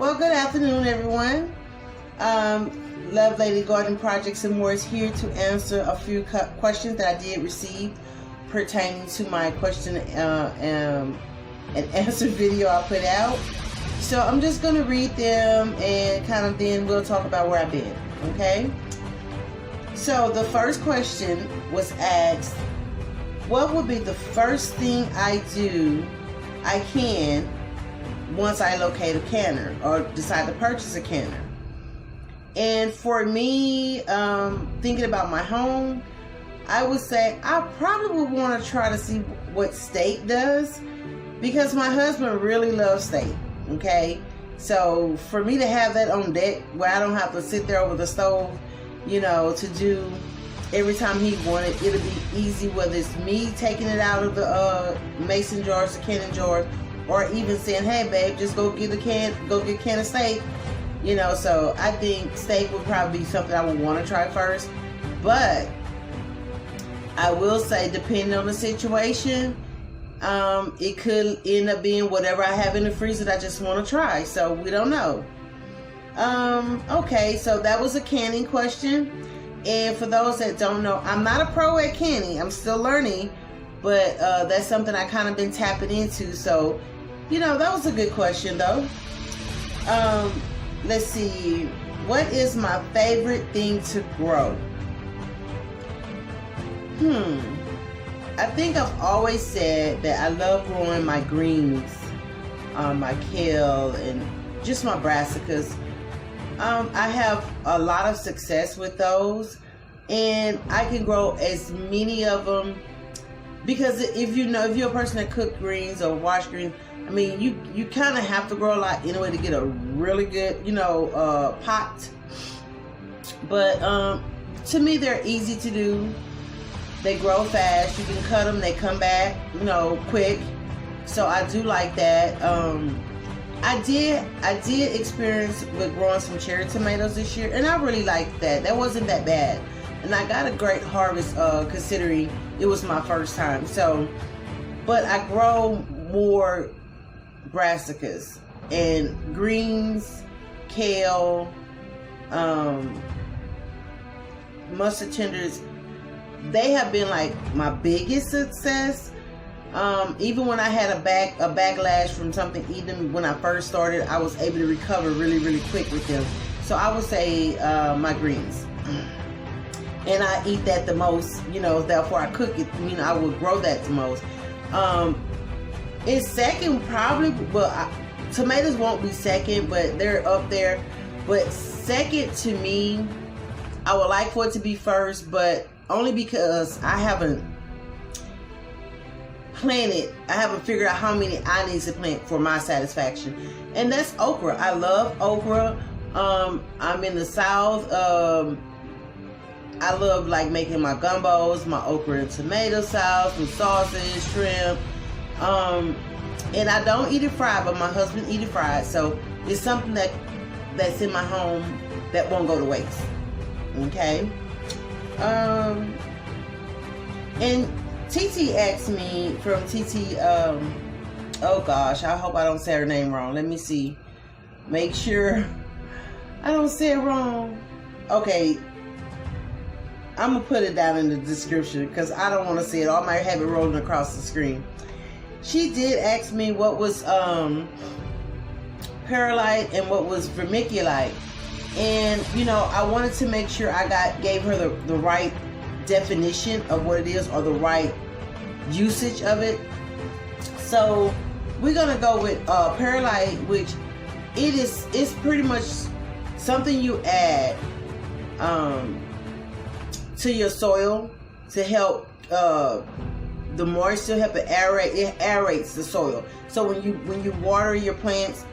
Well, good afternoon, everyone. Love Lady Garden Projects and More is here to answer a few questions that I did receive pertaining to my question and answer video I put out. So I'm just going to read them and kind of then we'll talk about where I've been. Okay? So the first question was asked, what would be the first thing I can once I locate a canner or decide to purchase a canner? And for me, thinking about my home, I would say I probably would want to try to see what steak does, because my husband really loves steak. Okay, so for me to have that on deck where I don't have to sit there over the stove, to do every time he wanted, it'll be easy, whether it's me taking it out of the mason jars, the canning jars, or even saying, hey babe, just go get a can of steak. So I think steak would probably be something I would want to try first. But I will say, depending on the situation, it could end up being whatever I have in the freezer that I just want to try. So we don't know. Okay, so that was a canning question. And for those that don't know, I'm not a pro at canning. I'm still learning. But that's something I kind of been tapping into. So, that was a good question though. Let's see. What is my favorite thing to grow? I think I've always said that I love growing my greens, my kale, and just my brassicas. I have a lot of success with those, and I can grow as many of them, because if you're a person that cook greens or wash greens, I mean, you kind of have to grow a lot anyway to get a really good, pot. But to me, they're easy to do. They grow fast. You can cut them. They come back, quick. So I do like that. I did experience with growing some cherry tomatoes this year, and I really liked that. That wasn't that bad, and I got a great harvest considering it was my first time. So, but I grow more brassicas and greens, kale, mustard tenders. They have been like my biggest success. Even when I had a backlash from something eaten when I first started, I was able to recover really, really quick with them. So I would say my greens. And I eat that the most, therefore I cook it, I would grow that the most. In second, probably, tomatoes won't be second, but they're up there. But second to me, I would like for it to be first, but only because I haven't figured out how many I need to plant for my satisfaction. And that's okra. I love okra. I'm in the South. I love making my gumbos, my okra and tomato sauce with sausage, shrimp. And I don't eat it fried, but my husband eat it fried. So it's something that's in my home that won't go to waste. Okay. And TT asked me from TT, oh gosh, I hope I don't say her name wrong. Let me see. Make sure I don't say it wrong. Okay. I'm going to put it down in the description because I don't want to see it. I might have it rolling across the screen. She did ask me what was perlite and what was vermiculite. And, I wanted to make sure I gave her the right definition of what it is, or the right usage of it. So we're going to go with perlite, which it's pretty much something you add to your soil to help the moisture, help it aerate. It aerates the soil. So when you water your plants,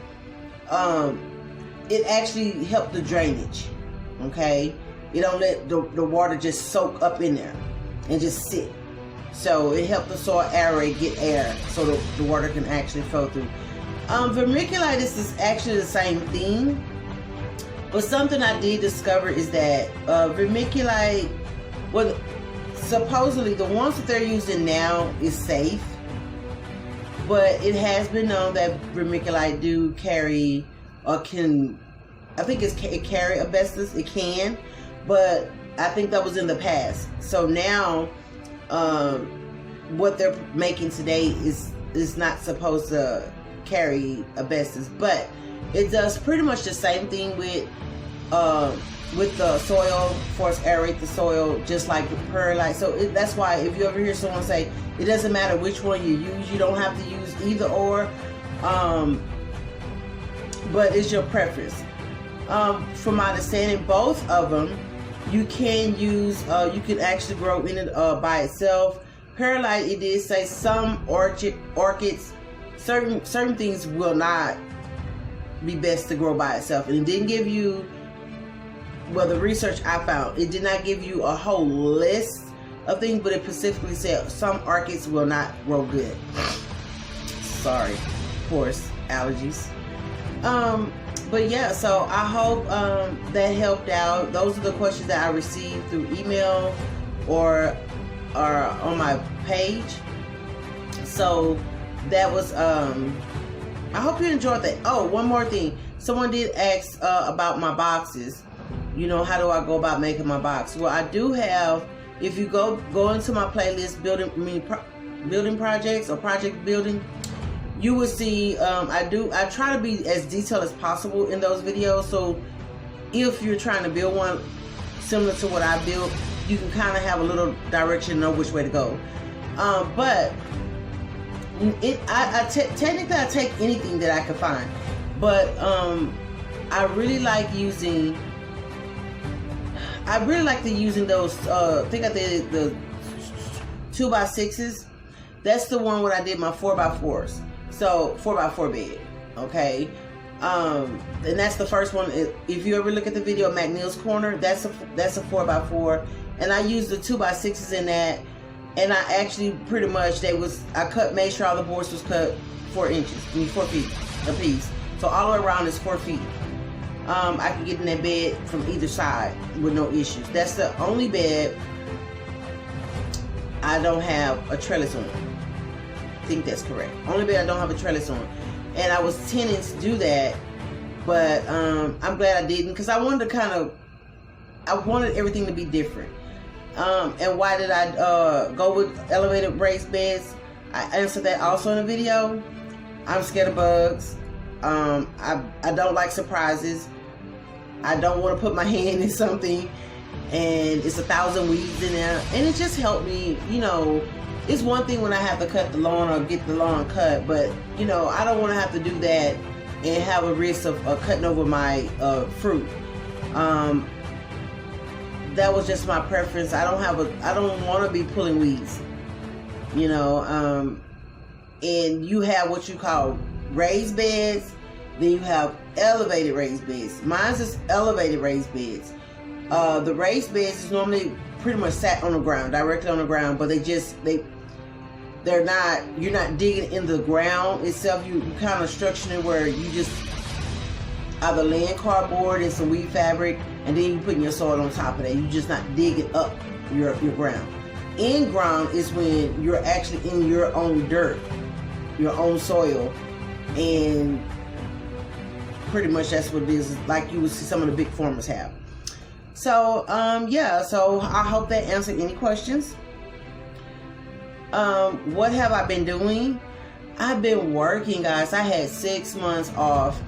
it actually helps the drainage. Okay, you don't let the water just soak up in there and just sit. So it helps the soil aerate, get air, so the water can actually flow through. Vermiculite is actually the same thing, but something I did discover is that vermiculite, well, supposedly the ones that they're using now is safe, but it has been known that vermiculite do carry I think it carry asbestos. It can, but I think that was in the past. So now, what they're making today is not supposed to carry asbestos, but it does pretty much the same thing with the soil, for us aerate the soil, just like with perlite. So that's why if you ever hear someone say it doesn't matter which one you use, you don't have to use either or, but it's your preference. From my understanding, both of them you can use. You can actually grow in it by itself. Perlite, it did say some orchids, certain things will not be best to grow by itself, and it didn't give you. Well, the research I found, it did not give you a whole list of things, but it specifically said some orchids will not grow good. Sorry, of course, allergies. But yeah, so I hope that helped out. Those are the questions that I received through email or on my page. So that was, I hope you enjoyed that. Oh, one more thing. Someone did ask about my boxes. You know, how do I go about making my box? Well, I do have, if you go into my playlist, building projects or project building, you will see, I try to be as detailed as possible in those videos. So if you're trying to build one similar to what I built, you can kind of have a little direction, know which way to go. But technically I take anything that I can find, but I really like using those. I think I did the 2x6s. That's the one where I did my 4x4s. So 4x4 bed. Okay. And that's the first one. If you ever look at the video of McNeil's Corner, that's a 4x4. And I used the 2x6s in that. And I actually pretty much made sure all the boards was cut 4 feet a piece. So all the way around is 4 feet. I can get in that bed from either side with no issues. That's the only bed I don't have a trellis on. I think that's correct. Only bed I don't have a trellis on. And I was tending to do that, but I'm glad I didn't, because I wanted everything to be different. And why did I go with elevated raised beds? I answered that also in a video. I'm scared of bugs. I don't like surprises. I don't want to put my hand in something and it's 1,000 weeds in there. And it just helped me, it's one thing when I have to cut the lawn or get the lawn cut, but I don't want to have to do that and have a risk of cutting over my fruit. That was just my preference. I don't want to be pulling weeds, and you have what you call raised beds, then you have elevated raised beds. Mine's is elevated raised beds. The raised beds is normally pretty much sat on the ground, directly on the ground, but you're not digging in the ground itself. You kind of structure it where you just either laying cardboard and some weed fabric, and then you putting your soil on top of that. You're just not digging up your ground. In ground is when you're actually in your own dirt, your own soil, and pretty much that's what it is, like you would see some of the big farmers have. So so I hope that answered any questions. What have I been doing? I've been working, guys. I had 6 months off.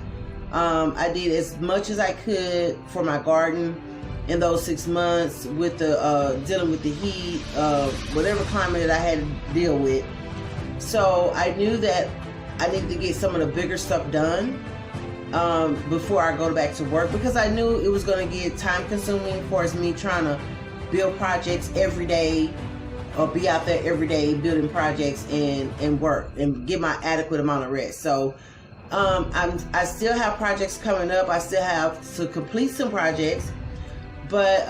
I did as much as I could for my garden in those 6 months with the dealing with the heat, whatever climate that I had to deal with. So I knew that I needed to get some of the bigger stuff done before I go back to work, because I knew it was going to get time consuming for me trying to build projects every day, or be out there every day building projects and work and get my adequate amount of rest. So I still have projects coming up. I still have to complete some projects, but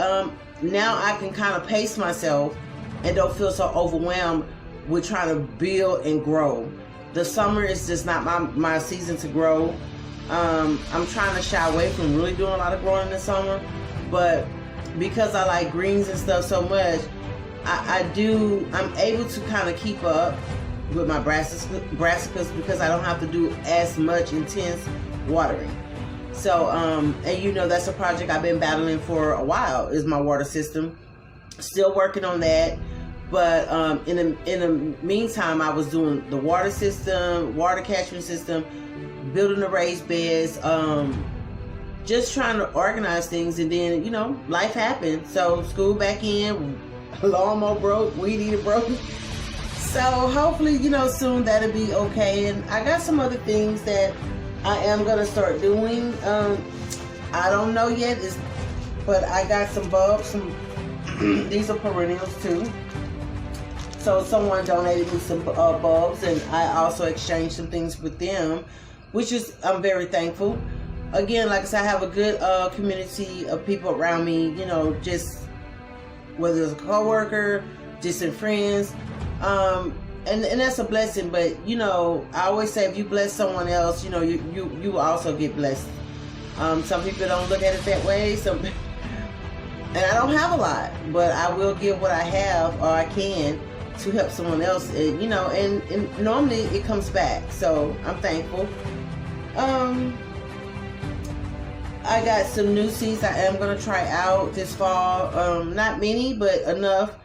now I can kind of pace myself and don't feel so overwhelmed with trying to build and grow. The summer is just not my season to grow. I'm trying to shy away from really doing a lot of growing in the summer, but because I like greens and stuff so much, I'm able to kind of keep up with my brassicas because I don't have to do as much intense watering. So, and you know, that's a project I've been battling for a while, is my water system. Still working on that. But in the meantime, I was doing the water system, water catchment system, building the raised beds, just trying to organize things. And then, you know, life happened. So school back in, lawnmower broke, weed eater broke. So hopefully, you know, soon that'll be okay. And I got some other things that I am going to start doing. I don't know yet, but I got some bulbs. These are perennials too. So someone donated me some bulbs, and I also exchanged some things with them, which is, I'm very thankful. Again, like I said, I have a good community of people around me, you know, just whether it's a coworker, distant friends, and that's a blessing. But you know, I always say, if you bless someone else, you know, you also get blessed. Some people don't look at it that way. And I don't have a lot, but I will give what I have, or I can, to help someone else. And, you know, and normally it comes back. So I'm thankful. I got some new seeds I am going to try out this fall. Not many, but enough.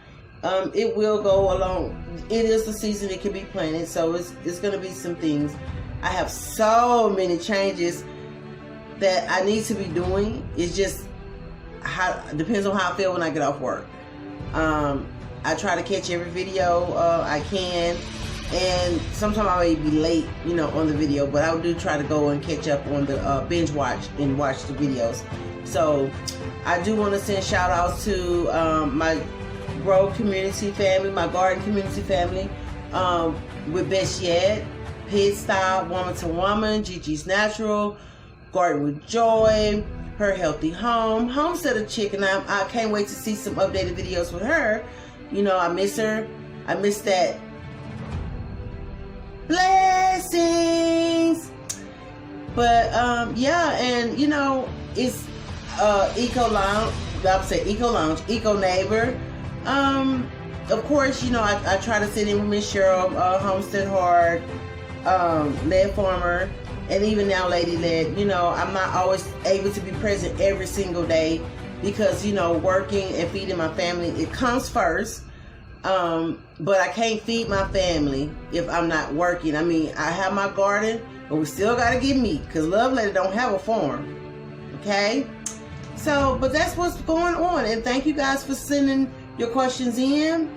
It will go along. It is the season it can be planted, so it's going to be some things. I have so many changes that I need to be doing. It's just depends on how I feel when I get off work. I try to catch every video I can, and sometimes I may be late, you know, on the video, but I do try to go and catch up on the binge watch and watch the videos. So I do want to send shout outs to my grow community family, my garden community family, with Best Yet, Pit Stop, Woman to Woman, Gigi's Natural, Garden with Joy, Her Healthy Home, Homestead of Chicken. I can't wait to see some updated videos with her. You know, I miss her. I miss that. Blessings. But yeah, and you know, it's Eco Lounge. I would say Eco Lounge, Eco Neighbor. Of course, you know, I try to sit in with Miss Cheryl, Homestead Hard, Lead Farmer, and even now Lady Led. You know, I'm not always able to be present every single day because, you know, working and feeding my family, it comes first. But I can't feed my family if I'm not working. I mean, I have my garden, but we still got to get meat because Lovelady don't have a farm. Okay? So, but that's what's going on. And thank you guys for sending your questions in.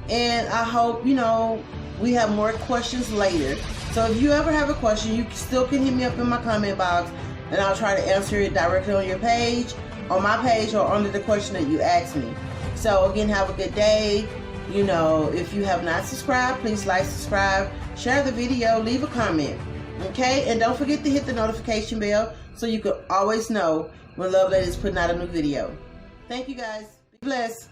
And I hope, you know, we have more questions later. So if you ever have a question, you still can hit me up in my comment box, and I'll try to answer it directly on your page, on my page, or under the question that you asked me. So again, have a good day. You know, if you have not subscribed, please like, subscribe, share the video, leave a comment. Okay? And don't forget to hit the notification bell so you can always know when Lovelady is putting out a new video. Thank you guys. Be blessed.